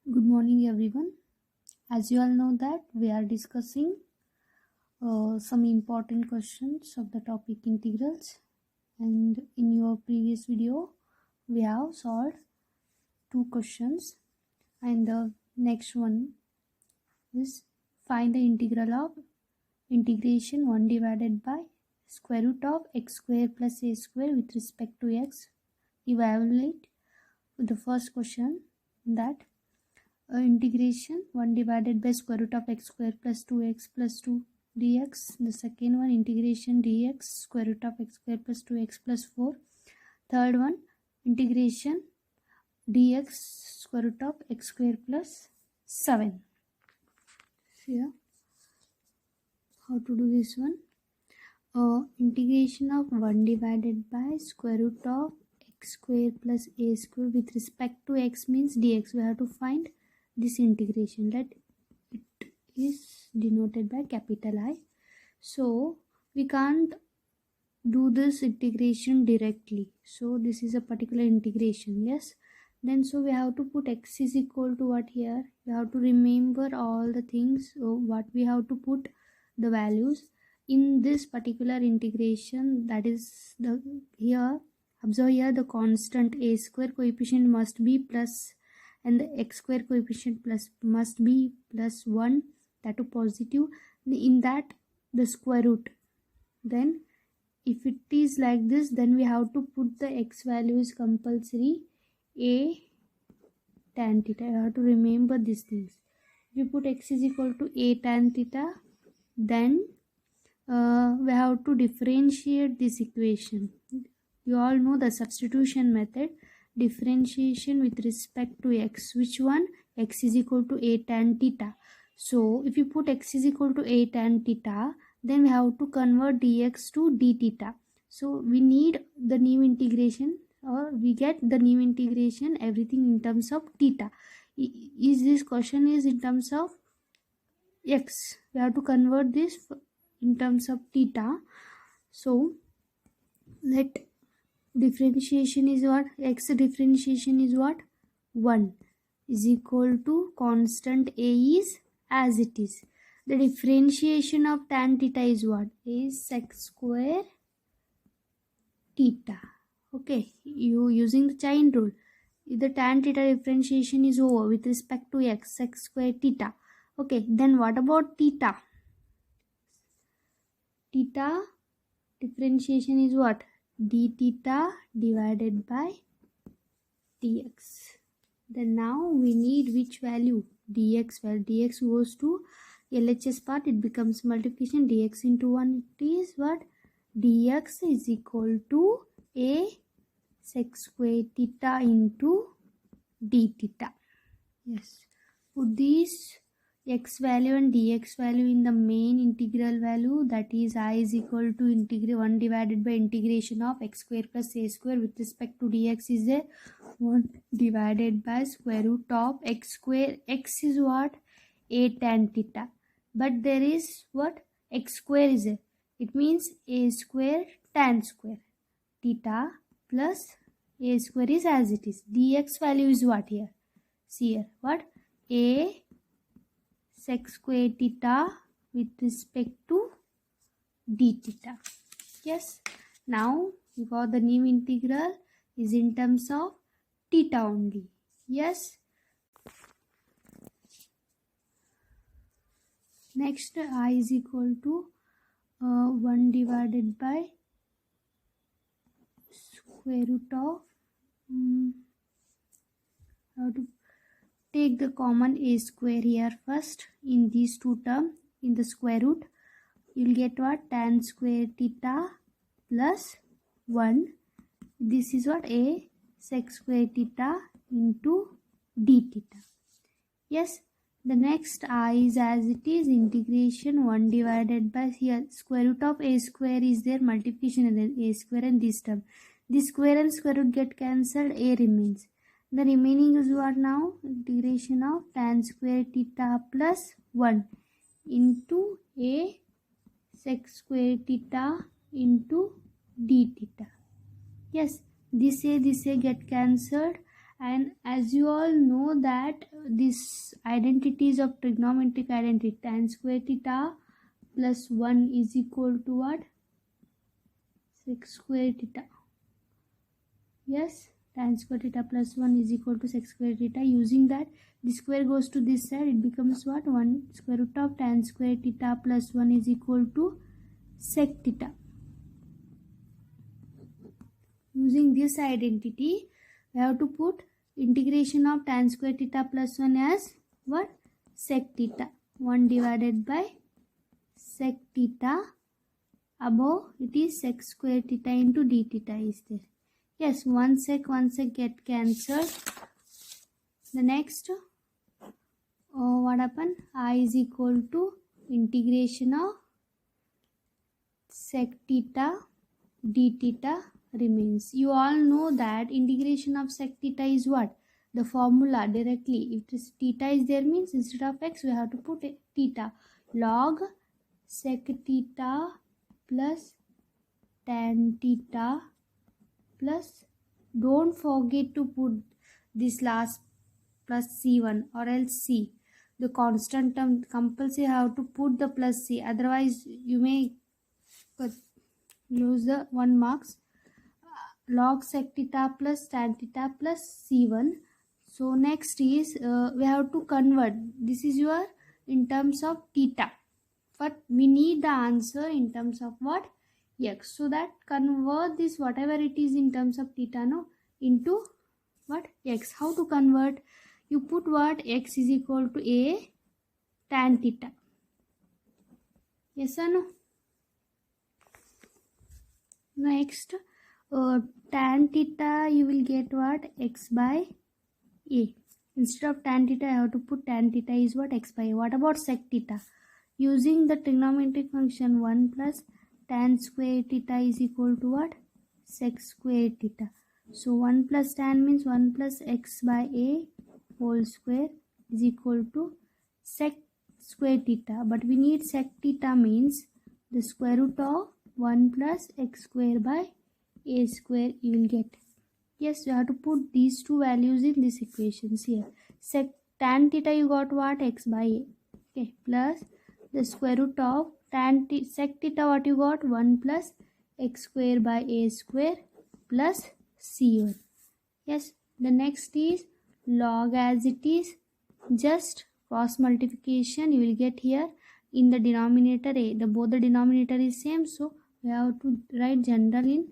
Good morning everyone. As you all know that we are discussing some important questions of the topic integrals, and in your previous video we have solved two questions, and the next one is find the integral of integration 1 divided by square root of x square plus a square with respect to x. Evaluate the first question, that integration 1 divided by square root of x square plus 2x plus 2 dx. The second one, integration dx square root of x square plus 2x plus 4. Third one, integration dx square root of x square plus 7. Here how to do this one. Integration of 1 divided by square root of x square plus a square with respect to x means dx. We have to find this integration, that it is denoted by capital I. So we can't do this integration directly, so this is a particular integration. Yes, then so we have to put x is equal to what here. We have to remember all the things, so what we have to put the values in this particular integration, that is the here. Observe here, the constant a square coefficient must be plus, and the x square coefficient plus must be plus 1, that to positive. In that the square root, then if it is like this, then we have to put the x value is compulsory a tan theta. You have to remember these things. If you put x is equal to a tan theta, then we have to differentiate this equation. You all know the substitution method, differentiation with respect to x. Which one? X is equal to a tan theta. So if you put x is equal to a tan theta, then we have to convert dx to d theta. So we need the new integration, or we get the new integration, everything in terms of theta. Is this question is in terms of x, we have to convert this in terms of theta. So let differentiation is what? X differentiation is what? 1 is equal to constant a is as it is. The differentiation of tan theta is what? Is sec square theta. Okay, you using the chain rule. If the tan theta differentiation is over with respect to x, sec square theta. Okay, then what about theta? Theta differentiation is what? D theta divided by dx. Then now we need which value? Dx. Well, dx goes to LHS part, it becomes multiplication. Dx into 1, it is what? Dx is equal to a sec square theta into d theta. Yes, put these x value and dx value in the main integral value, that is I is equal to integral 1 divided by integration of x square plus a square with respect to dx is a 1 divided by square root of x square. X is what? A tan theta, but there is what? X square is a, it means a square tan square theta plus a square is as it is. Dx value is what here? See here, what? A sec square theta with respect to d theta. Yes, now we got the new integral is in terms of theta only. Yes, next I is equal to 1 divided by square root of how to take the common a square here first. In these two terms, in the square root, you'll get what? Tan square theta plus 1. This is what? A sec square theta into d theta. Yes, the next I is as it is, integration 1 divided by here square root of a square is there, multiplication and then a square, and this term. This square and square root get cancelled, a remains. The remaining is what now? Integration of tan square theta plus 1 into a sec square theta into d theta. Yes, this a get cancelled, And as you all know that this identities of trigonometric identity, tan square theta plus 1 is equal to what? Sec square theta. Yes, tan square theta plus 1 is equal to sec square theta. Using that, the square goes to this side, it becomes what? 1 square root of tan square theta plus 1 is equal to sec theta. Using this identity, we have to put integration of tan square theta plus 1 as what? Sec theta. 1 divided by sec theta. Above it is sec square theta into d theta is there. Yes, one sec get cancelled. The next, what happened? I is equal to integration of sec theta d theta remains. You all know that integration of sec theta is what? The formula directly. If this theta is there means instead of x we have to put a theta. Log sec theta plus tan theta plus, don't forget to put this last plus c1 or else c. The constant term compulsory have to put the plus c, otherwise you may lose the 1 marks. Log sec theta plus tan theta plus c1. So next is we have to convert. This is your in terms of theta, but we need the answer in terms of what? X. So that convert this whatever it is in terms of theta no into what? X. How to convert? You put what? X is equal to a tan theta. Yes or no? Next, tan theta you will get what? X by a. Instead of tan theta I have to put tan theta is what? X by a. What about sec theta? Using the trigonometric function 1 plus tan square theta is equal to what? Sec square theta. So 1 plus tan means 1 plus x by a whole square is equal to sec square theta. But we need sec theta means the square root of 1 plus x square by a square you will get. Yes, you have to put these two values in these equations here. Sec tan theta you got what? X by a. Okay, plus the square root of sec theta what you got? 1 plus x square by a square plus c1. Yes, the next is log as it is, just cross multiplication you will get here in the denominator a. Both the denominator is same, so we have to write general in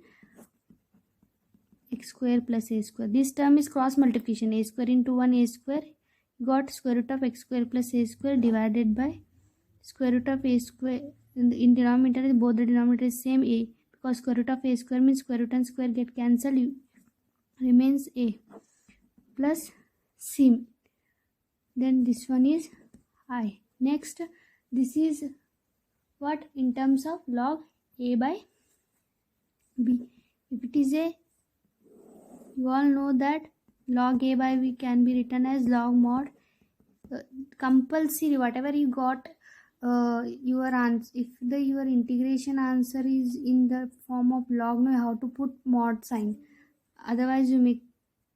x square plus a square. This term is cross multiplication, a square into 1 a square. You got square root of x square plus a square divided by square root of a square. In denominator both the denominator is same a, because square root of a square means square root and square get cancelled, remains a plus c. Then this one is I. Next, this is what? In terms of log a by b. If it is a, you all know that log a by b can be written as log mod. Compulsory whatever you got your answer, if your integration answer is in the form of log, no, you have to put mod sign, otherwise you may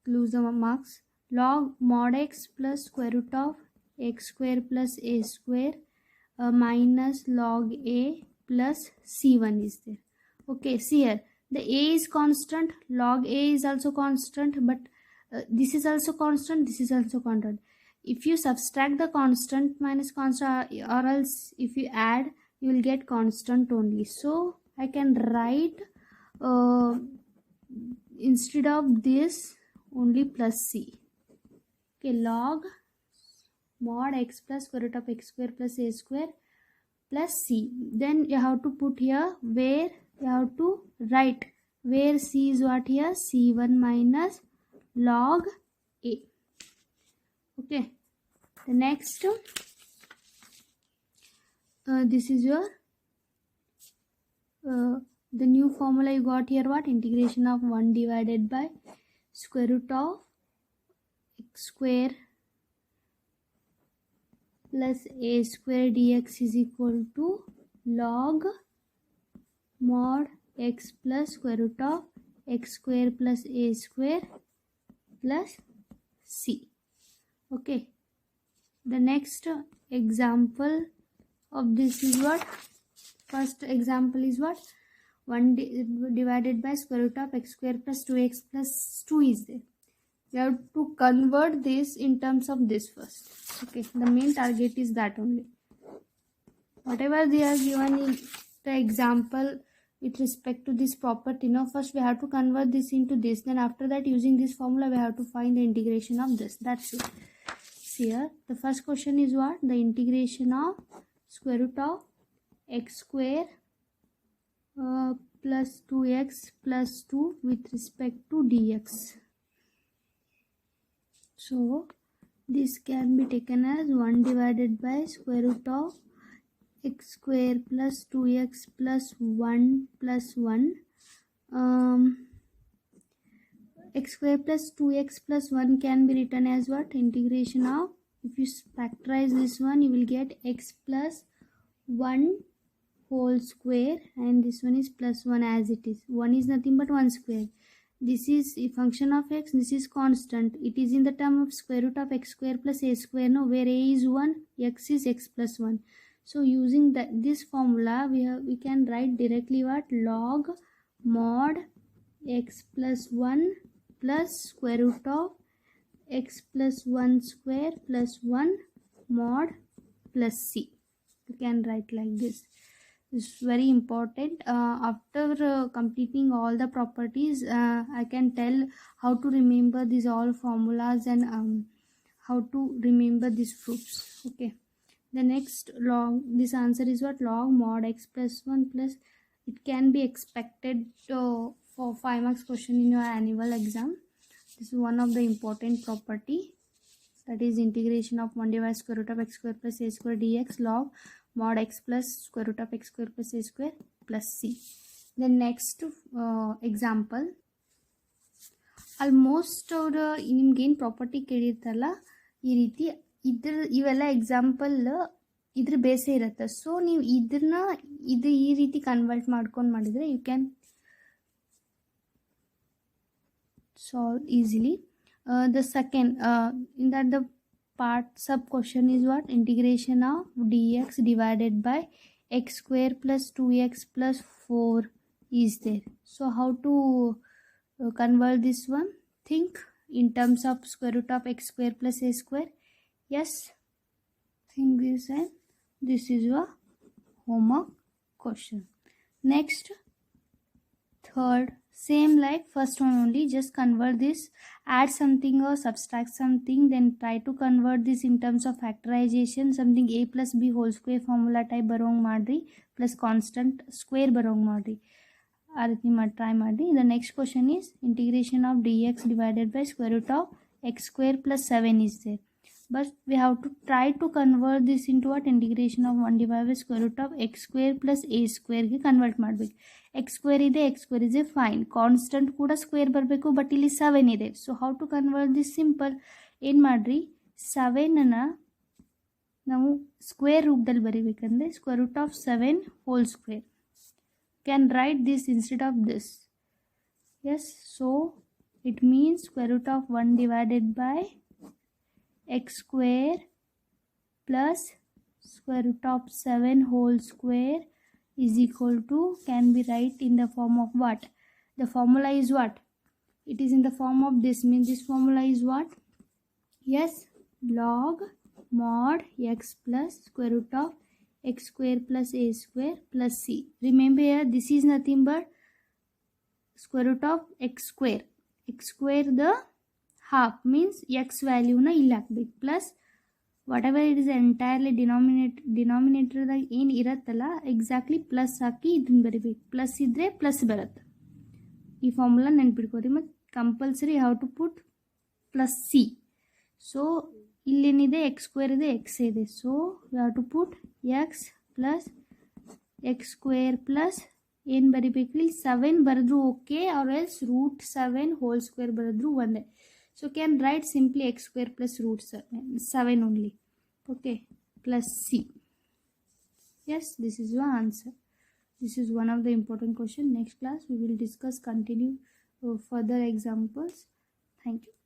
lose the marks. Log mod x plus square root of x square plus a square minus log a plus c1 is there. Okay, see here the a is constant, log a is also constant, but this is also constant, this is also constant. If you subtract the constant minus constant, or else if you add, you will get constant only. So I can write instead of this only plus c. Okay, log mod x plus square root of x square plus a square plus c. Then you have to put here where you have to write where c is what here? c1 minus log a. Okay, the next this is your the new formula you got here, what? Integration of 1 divided by square root of x square plus a square dx is equal to log mod x plus square root of x square plus a square plus C. Okay. The next example of this is what? First example is what? 1 divided by square root of x square plus 2x plus 2 is there. We have to convert this in terms of this first. Okay, the main target is that only. Whatever they are given in the example with respect to this property, now first we have to convert this into this. Then after that, using this formula, we have to find the integration of this. That's it. See here, the first question is what? The integration of square root of x square plus 2x plus 2 with respect to dx. So this can be taken as 1 divided by square root of x square plus 2x plus 1 plus 1. X square plus 2x plus 1 can be written as what? Integration of, if you factorize this one, you will get x plus 1 whole square, and this one is plus 1 as it is. 1 is nothing but 1 square. This is a function of x, this is constant. It is in the term of square root of x square plus a square, no, where a is 1, x is x plus 1. So using this formula, we can write directly what? Log mod x plus 1 plus square root of x plus 1 square plus 1 mod plus c. You can write like this. This is very important. After completing all the properties, I can tell how to remember these all formulas and how to remember these proofs. Okay. The next log, this answer is what? Log mod x plus 1 plus, it can be expected for 5 marks question in your annual exam. This is one of the important property, that is integration of 1 divided square root of x square plus a square dx log mod x plus square root of x square plus a square plus c. The next example, almost ನಿಮ್ಗೇನು property ಕೇಳಿರ್ತಾರಲ್ಲ ಈ ರೀತಿ ಇವೆಲ್ಲ example ಇದ್ರ ಬೇಸೇ ಇರುತ್ತೆ. So ನೀವು ಇದು ಈ ರೀತಿ ಕನ್ವರ್ಟ್ ಮಾಡ್ಕೊಂಡು ಮಾಡಿದರೆ you can solve easily. The second, in that the part sub question is what? Integration of dx divided by x square plus 2x plus 4 is there. So how to convert this one? Think in terms of square root of x square plus a square. Yes, think this, and this is a homework question. Next, third, same like first one only, just convert this, add something or subtract something, then try to convert this in terms of factorization, something a plus b whole square formula type barong madri plus constant square barong madri. ಆ ರೀತಿ ಮಾಡಿ try ಮಾಡಿ. The next question is integration of dx divided by square root of x square plus 7 is there. But we have to try to convert this into what? Integration of 1 divided by square root of x square plus a square ಗೆ convert ಮಾಡಬೇಕು. x square ಇದೆ, x square is a fine, constant ಕೂಡ square ಬರಬೇಕು, but ಇಲ್ಲಿ 7 ಇದೆ. So how to convert this? Simple, ಏನು ಮಾಡ್ರಿ, 7ನ ನಾವು ಸ್ಕ್ವೇರ್ ರೂಪದಲ್ಲಿ ಬರೀಬೇಕಂದ್ರೆ square root of 7 whole square. Can write this instead of this. Yes, so it means square root of 1 divided by x square plus square root of 7 whole square is equal to, can be write in the form of what? The formula is what? It is in the form of this, means this formula is what? Yes, log mod x plus square root of x square plus a square plus c. Remember here, this is nothing but square root of x square. X square the half means x value na ಇಲ್ಲಿ ಹಾಕ್ಬೇಕು, plus whatever it is entirely ಡಿನಾಮಿನೇಟರ್ದಾಗ ಏನು ಇರತ್ತಲ್ಲ exactly plus ಹಾಕಿ ಇದನ್ನ ಬರಿಬೇಕು. Plus ಇದ್ದರೆ plus ಬರುತ್ತೆ. ಈ ಫಾರ್ಮುಲಾ ನೆನ್ಪಿಟ್ಕೋರಿ. ಮತ್ತು compulsory how to put plus C. So ಇಲ್ಲೇನಿದೆ, ಎಕ್ಸ್ ಸ್ಕ್ವೇರ್ ಇದೆ, ಎಕ್ಸ್ ಇದೆ. So you have to put x plus x square plus ಏನು ಬರಿಬೇಕು, ಇಲ್ಲಿ 7 ಬರೆದ್ರು okay, or else root 7 whole square ಬರೆದ್ರು ಒಂದೇ. So can write simply x square plus root 7 only. Okay, plus c. Yes, this is your answer. This is one of the important question. Next class we will discuss, continue further examples. Thank you.